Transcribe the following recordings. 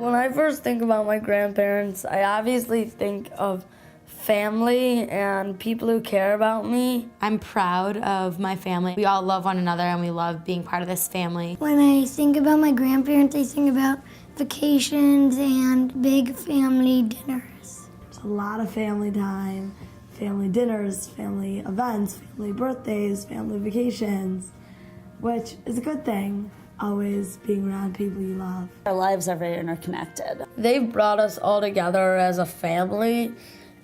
When I first think about my grandparents, I obviously think of family and people who care about me. I'm proud of my family. We all love one another and we love being part of this family. When I think about my grandparents, I think about vacations and big family dinners. There's a lot of family time, family dinners, family events, family birthdays, family vacations, which is a good thing. Always being around people you love. Our lives are very interconnected. They've brought us all together as a family,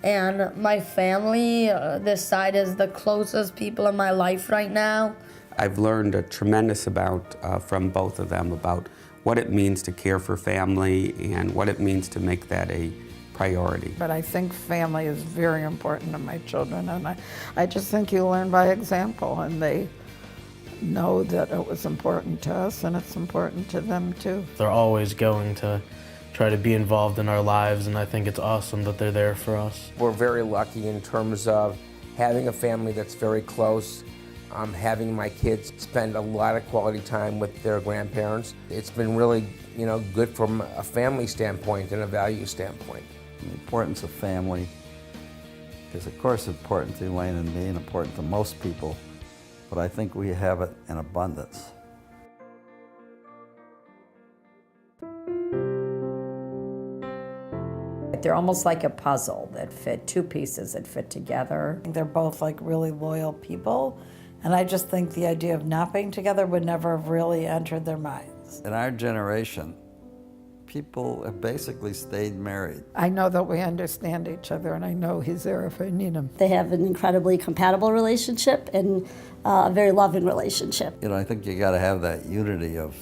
and my family, this side, is the closest people in my life right now. I've learned a tremendous amount from both of them about what it means to care for family and what it means to make that a priority. But I think family is very important to my children, and I just think you learn by example, and they know that it was important to us and it's important to them too. They're always going to try to be involved in our lives, and I think it's awesome that they're there for us. We're very lucky in terms of having a family that's very close, having my kids spend a lot of quality time with their grandparents. It's been really, good from a family standpoint and a value standpoint. The importance of family is, of course, important to Elaine and me and important to most people, but I think we have it in abundance. They're almost like a puzzle that fit, two pieces that fit together. They're both like really loyal people, and I just think the idea of not being together would never have really entered their minds. In our generation, people have basically stayed married. I know that we understand each other, and I know he's there if I need him. They have an incredibly compatible relationship and a very loving relationship. I think you got to have that unity of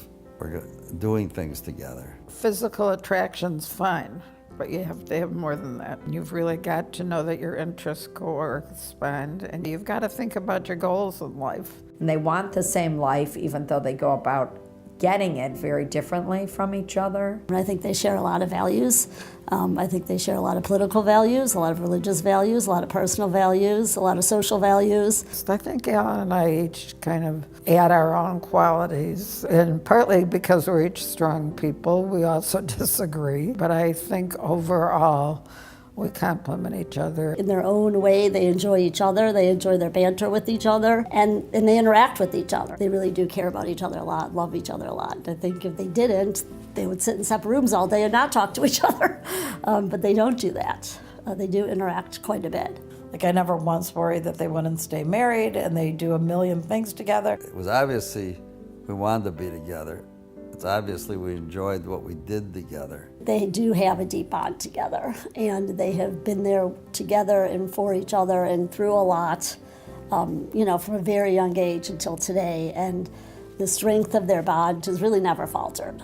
doing things together. Physical attraction's fine, but you have to have more than that. You've really got to know that your interests correspond, and you've got to think about your goals in life. And they want the same life, even though they go about getting it very differently from each other. And I think they share a lot of values. I think they share a lot of political values, a lot of religious values, a lot of personal values, a lot of social values. I think Alan and I each kind of add our own qualities, and partly because we're each strong people, we also disagree. But I think overall, we complement each other. In their own way, they enjoy each other, they enjoy their banter with each other, and they interact with each other. They really do care about each other a lot, love each other a lot. I think if they didn't, they would sit in separate rooms all day and not talk to each other. But they don't do that. They do interact quite a bit. Like, I never once worried that they wouldn't stay married, and they do a million things together. It was obviously we wanted to be together. It's obviously we enjoyed what we did together. They do have a deep bond together, and they have been there together and for each other and through a lot, from a very young age until today, and the strength of their bond has really never faltered.